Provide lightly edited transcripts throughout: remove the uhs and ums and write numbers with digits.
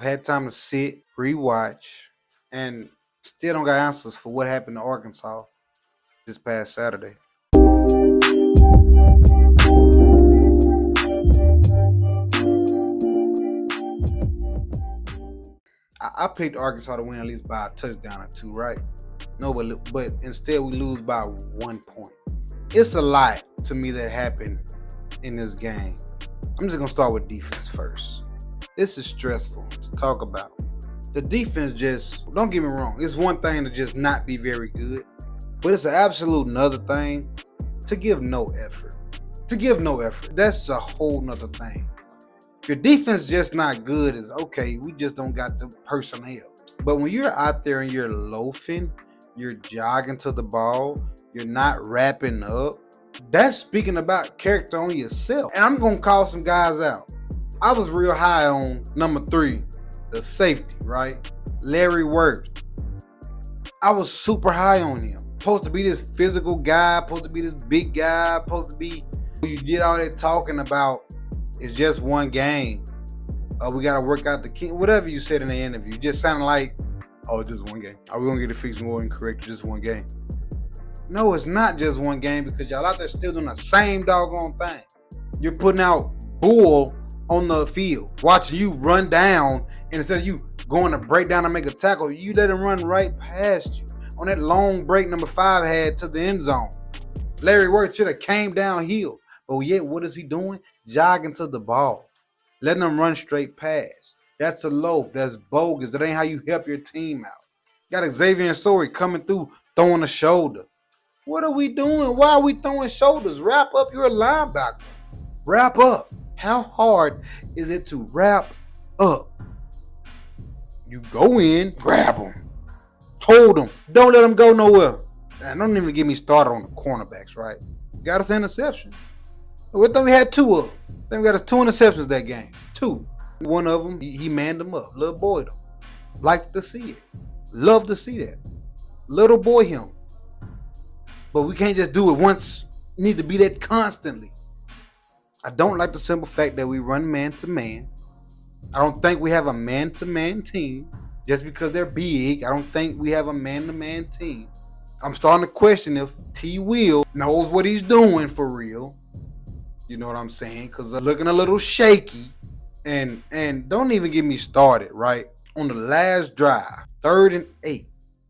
had time to sit, rewatch, and still don't got answers for what happened to Arkansas this past Saturday. I picked Arkansas to win at least by a touchdown or two, right? No, but instead we lose by 1 point. It's a lot to me that happened in this game. I'm just gonna start with defense first. This is stressful to talk about. The defense just, don't get me wrong, it's one thing to just not be very good, but it's an absolute another thing to give no effort. To give no effort, that's a whole nother thing. If your defense just not good, is okay, we just don't got the personnel. But when you're out there and you're loafing, you're jogging to the ball, you're not wrapping up, that's speaking about character on yourself. And I'm going to call some guys out. I was real high on number 3, the safety, right? Larry Wirth. I was super high on him. Supposed to be this physical guy, supposed to be this big guy, supposed to be, you get all that talking about it's just one game. We got to work out the key. Whatever you said in the interview, just sounded like, oh, it's just one game. Are we going to get it fixed more and correct? Just one game. No, it's not just one game because y'all out there still doing the same doggone thing. You're putting out bull on the field, watching you run down, and instead of you going to break down and make a tackle, you let him run right past you. On that long break number 5 had to the end zone. Larry Wirth should have came downhill. But yet, what is he doing? Jogging to the ball. Letting them run straight past. That's a loaf. That's bogus. That ain't how you help your team out. Got Xavier Sori coming through, throwing a shoulder. What are we doing? Why are we throwing shoulders? Wrap up your linebacker. Wrap up. How hard is it to wrap up? You go in, grab them. Hold them. Don't let them go nowhere. And don't even get me started on the cornerbacks, right? Got us an interception. We thought we had 2 of them. Then we got us 2 interceptions that game. 2. One of them, he manned them up. Little boy them. Liked to see it. Love to see that. Little boy him. But we can't just do it once. We need to be that constantly. I don't like the simple fact that we run man-to-man. I don't think we have a man-to-man team. Just because they're big, I don't think we have a man-to-man team. I'm starting to question if T. Will knows what he's doing for real. You know what I'm saying? Because they're looking a little shaky. And don't even get me started, right? On the last drive, 3rd and 8,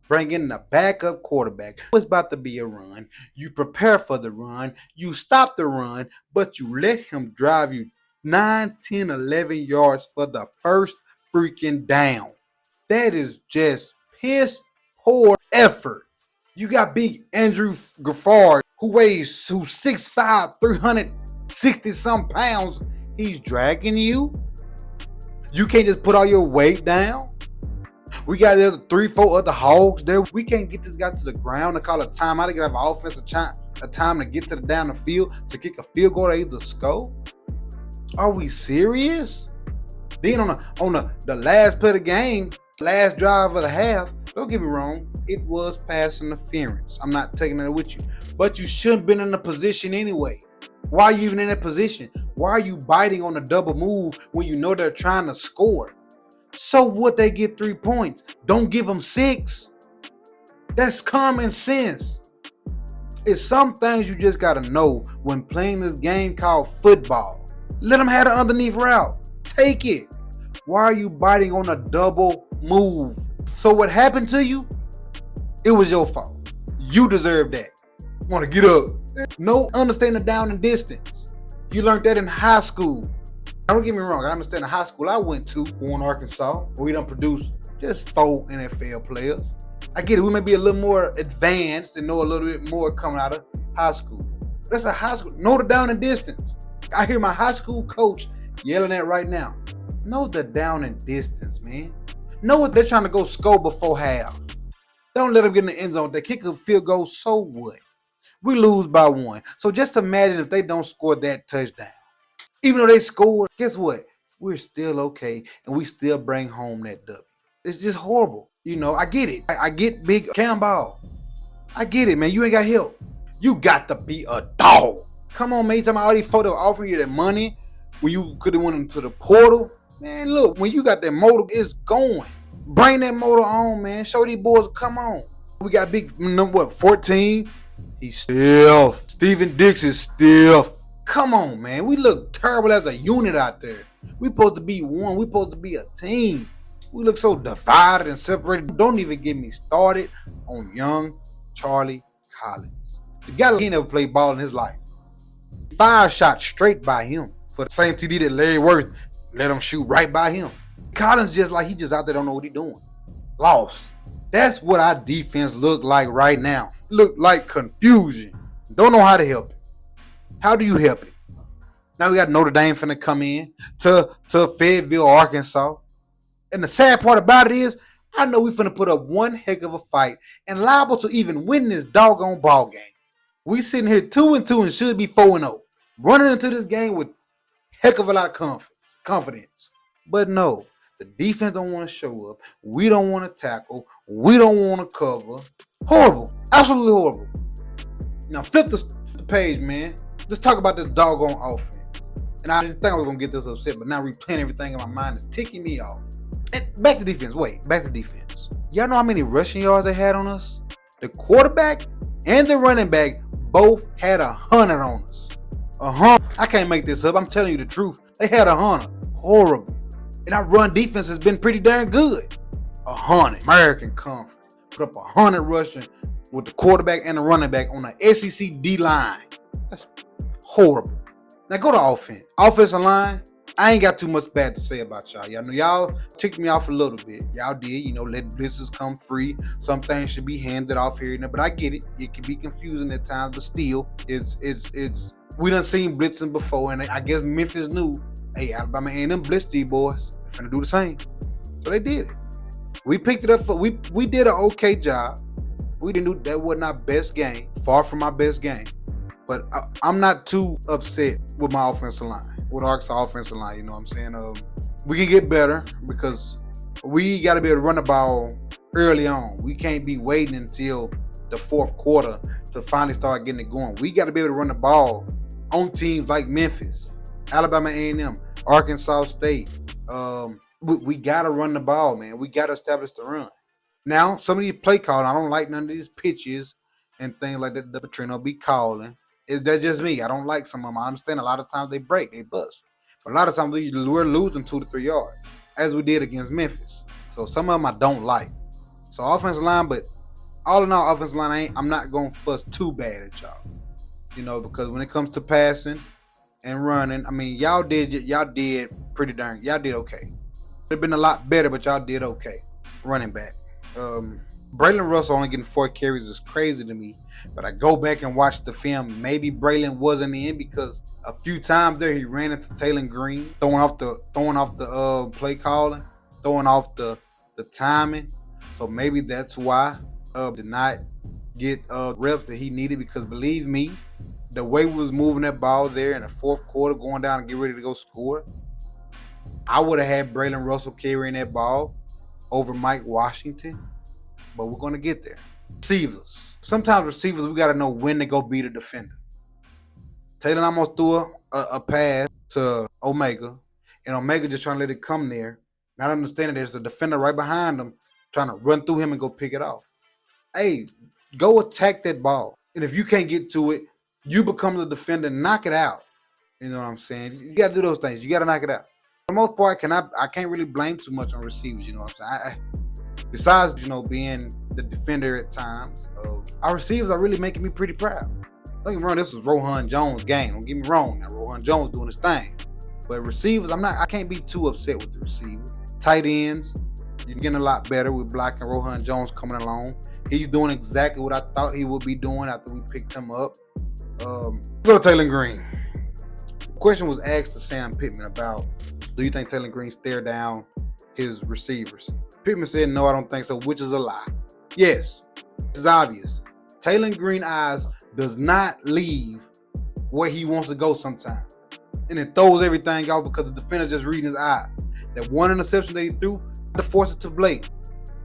bring in the backup quarterback. It's about to be a run. You prepare for the run. You stop the run, but you let him drive you 9, 10, 11 yards for the first freaking down. That is just piss poor effort. You got big Andrew Gaffard, who's 6'5", 360-some pounds. He's dragging you. You can't just put all your weight down. We got the other 3-4 other hogs there. We can't get this guy to the ground to call a timeout to get an offensive time to get to the down the field to kick a field goal or either score. Are we serious? Then on the last play of the game, last drive of the half, don't get me wrong, it was pass interference. I'm not taking it with you. But you shouldn't have been in a position anyway. Why are you even in that position? Why are you biting on a double move when you know they're trying to score? So what, they get 3 points? Don't give them 6. That's common sense. It's some things you just got to know when playing this game called football. Let them have the underneath route. Take it. Why are you biting on a double move? So what happened to you? It was your fault. You deserve that. Want to get up. No understanding down and distance. You learned that in high school. Now, don't get me wrong. I understand the high school I went to, Warren, Arkansas, where we done produced just 4 NFL players. I get it. We may be a little more advanced and know a little bit more coming out of high school. But that's a high school. Know the down and distance. I hear my high school coach yelling at right now. Know the down and distance, man. Know what they're trying to go score before half. Don't let them get in the end zone. They kick a field goal, so what? We lose by 1. So just imagine if they don't score that touchdown. Even though they scored, guess what? We're still okay, and we still bring home that W. It's just horrible. You know, I get it. I get big Campbell. I get it, man. You ain't got help. You got to be a dog. Come on, man. You talking about all these folks offering you that money when you could have went into the portal? Man, look, when you got that motor, it's going. Bring that motor on, man. Show these boys, come on. We got big number, what, 14? He's stiff. Steven Dix is stiff. Come on, man. We look terrible as a unit out there. We supposed to be one. We supposed to be a team. We look so divided and separated. Don't even get me started on young Charlie Collins. The guy, he never played ball in his life. 5 shots straight by him for the same TD that Larry Worth let him shoot right by him. Collins just like he just out there don't know what he doing. Lost. That's what our defense look like right now. Look like confusion. Don't know how to help it. How do you help it? Now we got Notre Dame finna come in to Fayetteville, Arkansas. And the sad part about it is, I know we finna put up one heck of a fight and liable to even win this doggone ball game. We sitting here 2-2 and should be 4-0. Running into this game with heck of a lot of confidence. But no, the defense don't want to show up. We don't want to tackle. We don't want to cover. Horrible. Absolutely horrible. Now flip the page, man. Let's talk about this doggone offense. And I didn't think I was going to get this upset, but now replaying everything in my mind is ticking me off. And back to defense. Back to defense. Y'all know how many rushing yards they had on us? The quarterback and the running back both had 100 on us. 100. I can't make this up. I'm telling you the truth. They had 100. Horrible. And our run defense has been pretty darn good. 100. American Conference. Put up 100 rushing with the quarterback and the running back on the SEC D-line. That's horrible. Now go to offense. Offensive line, I ain't got too much bad to say about y'all. Y'all know y'all ticked me off a little bit. Y'all did, let blitzes come free. Some things should be handed off here and there, but I get it. It can be confusing at times, but still, it's we done seen blitzing before, and I guess Memphis knew, hey, Alabama ain't them blitz these boys. They're finna do the same. So they did it. We picked it up we did an okay job. We didn't do that wasn't our best game. Far from our best game. But I'm not too upset with my offensive line, with Arkansas offensive line. You know what I'm saying? We can get better because we got to be able to run the ball early on. We can't be waiting until the fourth quarter to finally start getting it going. We got to be able to run the ball on teams like Memphis, Alabama A&M, Arkansas State. We got to run the ball, man. We got to establish the run. Now, some of these play calling, I don't like none of these pitches and things like that Petrino be calling. That's just me. I don't like some of them. I understand a lot of times they break, they bust. But a lot of times we're losing 2 to 3 yards, as we did against Memphis. So some of them I don't like. So offensive line, but all in all, offensive line, I'm not going to fuss too bad at y'all. Because when it comes to passing and running, I mean, y'all did pretty darn, y'all did okay. It would have been a lot better, but y'all did okay. Running back. Braylon Russell only getting 4 carries is crazy to me. But I go back and watch the film. Maybe Braylon wasn't in because a few times there he ran into Taylor Green, throwing off the play calling, throwing off the timing. So maybe that's why did not get reps that he needed. Because believe me, the way we was moving that ball there in the fourth quarter, going down and get ready to go score, I would have had Braylon Russell carrying that ball over Mike Washington. But we're gonna get there. Receivers. Sometimes receivers, we got to know when to go beat a defender. Taylor almost threw a pass to Omega, and Omega just trying to let it come there. Not understanding there's a defender right behind him trying to run through him and go pick it off. Hey, go attack that ball. And if you can't get to it, you become the defender, knock it out. You know what I'm saying? You got to do those things. You got to knock it out. For the most part, I can't really blame too much on receivers. You know what I'm saying? Besides, being the defender at times, our receivers are really making me pretty proud. Don't get me wrong, this was Rohan Jones' game. Don't get me wrong. Now Rohan Jones doing his thing. But receivers, I can't be too upset with the receivers. Tight ends, you're getting a lot better with blocking Rohan Jones coming along. He's doing exactly what I thought he would be doing after we picked him up. Go to Taylor Green. The question was asked to Sam Pittman about, do you think Taylor Green stared down his receivers? Pittman said, no, I don't think so, which is a lie. Yes, it's obvious. Taylor Green's eyes does not leave where he wants to go sometimes. And it throws everything off because the defender's just reading his eyes. That one interception that he threw, to force it to Blake.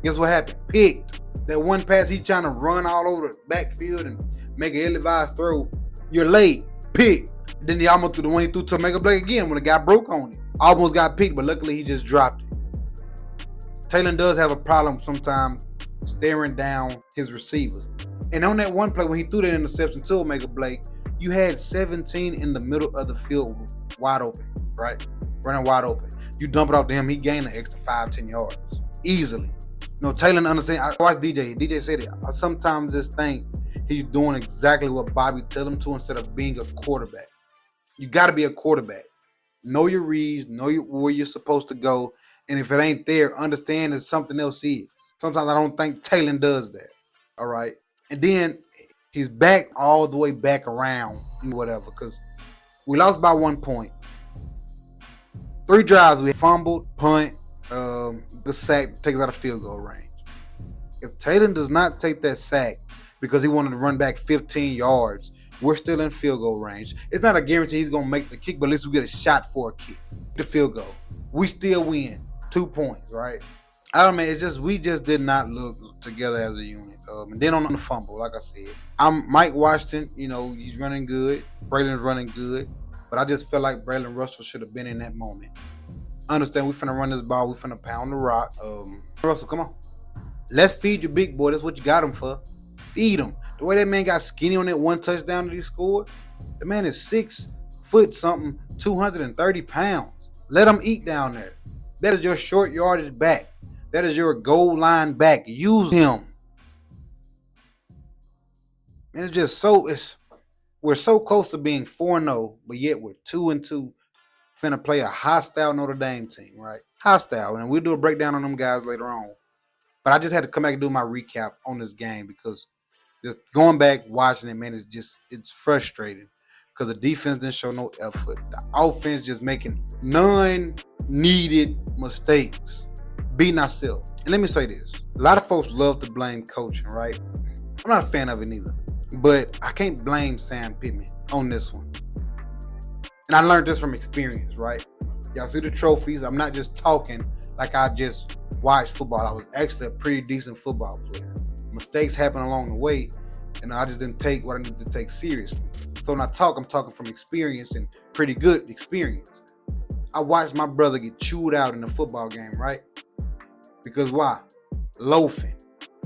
Guess what happened? Picked. That one pass, he's trying to run all over the backfield and make an ill-advised throw. You're late. Picked. Then he almost threw the one he threw to Mega Blake again when the guy broke on it. Almost got picked, but luckily he just dropped it. Taylor does have a problem sometimes staring down his receivers. And on that one play when he threw that interception to Mega Blake, you had 17 in the middle of the field wide open, right? Running wide open. You dump it off to him, he gained an extra 5-10 yards. Easily. Taylor understand. I watched DJ. DJ said it. I sometimes just think he's doing exactly what Bobby tell him to instead of being a quarterback. You got to be a quarterback. Know your reads, know where you're supposed to go, and if it ain't there, understand that something else is. Sometimes I don't think Taylor does that. All right, and then he's back all the way back around, whatever, because we lost by 1 point. 3 drives, we fumbled, punt, the sack takes out of field goal range. If Taylor does not take that sack because he wanted to run back 15 yards, we're still in field goal range. It's not a guarantee he's going to make the kick, but at least we get a shot for a kick. The field goal. We still win. 2 points, right? I don't mean, we just did not look together as a unit. And then on the fumble, like I said, I'm Mike Washington, he's running good. Braylon's running good. But I just feel like Braylon Russell should have been in that moment. Understand, we finna run this ball. We finna pound the rock. Russell, come on. Let's feed your big boy. That's what you got him for. Feed him. The way that man got skinny on that one touchdown that he scored, the man is 6 foot something, 230 pounds. Let him eat down there. That is your short yardage back. That is your goal line back. Use him. And it's just we're so close to being 4-0, but yet we're 2-2. Finna play a hostile Notre Dame team, right? Hostile. And we'll do a breakdown on them guys later on. But I just had to come back and do my recap on this game because just going back, watching it, man, it's frustrating because the defense didn't show no effort. The offense just making non-needed mistakes, beating ourselves. And let me say this. A lot of folks love to blame coaching, right? I'm not a fan of it neither. But I can't blame Sam Pittman on this one. And I learned this from experience, right? Y'all see the trophies. I'm not just talking like I just watched football. I was actually a pretty decent football player. Mistakes happen along the way, and I just didn't take what I needed to take seriously. So when I talk, I'm talking from experience and pretty good experience. I watched my brother get chewed out in the football game, right? Because why? Loafing,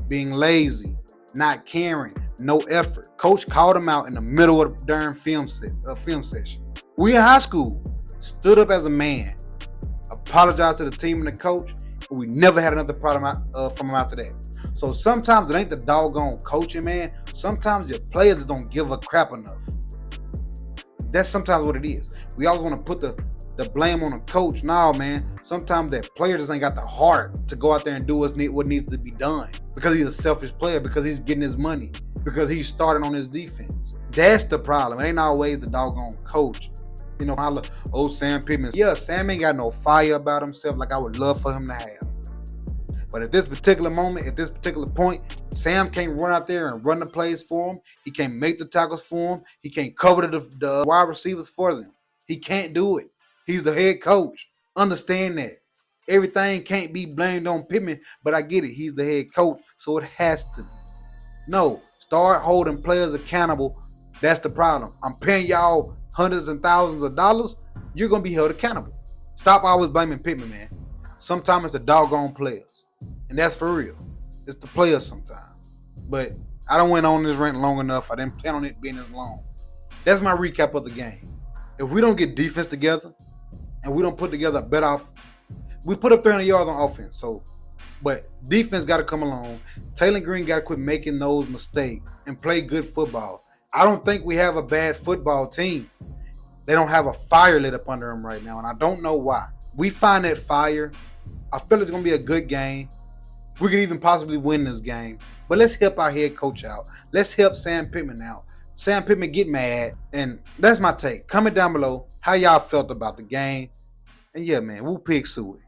being lazy, not caring, no effort. Coach called him out in the middle of the darn film session. We in high school, stood up as a man, apologized to the team and the coach, and we never had another problem from him after that. So sometimes it ain't the doggone coaching, man. Sometimes your players don't give a crap enough. That's sometimes what it is. We always want to put the blame on the coach. No, man. Sometimes that player just ain't got the heart to go out there and do what needs to be done. Because he's a selfish player, because he's getting his money, because he's starting on his defense. That's the problem. It ain't always the doggone coach. Sam Pittman. Yeah, Sam ain't got no fire about himself like I would love for him to have. But at this particular moment, at this particular point, Sam can't run out there and run the plays for him. He can't make the tackles for him. He can't cover the wide receivers for them. He can't do it. He's the head coach. Understand that. Everything can't be blamed on Pittman, but I get it. He's the head coach, so it has to. No, start holding players accountable. That's the problem. I'm paying y'all hundreds and thousands of dollars. You're going to be held accountable. Stop always blaming Pittman, man. Sometimes it's the doggone players. And that's for real. It's the players sometimes. But I don't went on this rant long enough. I didn't plan on it being as long. That's my recap of the game. If we don't get defense together and we don't put together a better we put up 300 yards on offense. But defense got to come along. Taylor Green got to quit making those mistakes and play good football. I don't think we have a bad football team. They don't have a fire lit up under them right now, and I don't know why. We find that fire. I feel it's going to be a good game. We could even possibly win this game. But let's help our head coach out. Let's help Sam Pittman out. Sam Pittman get mad, and that's my take. Comment down below how y'all felt about the game. And yeah, man, we'll pig Suey.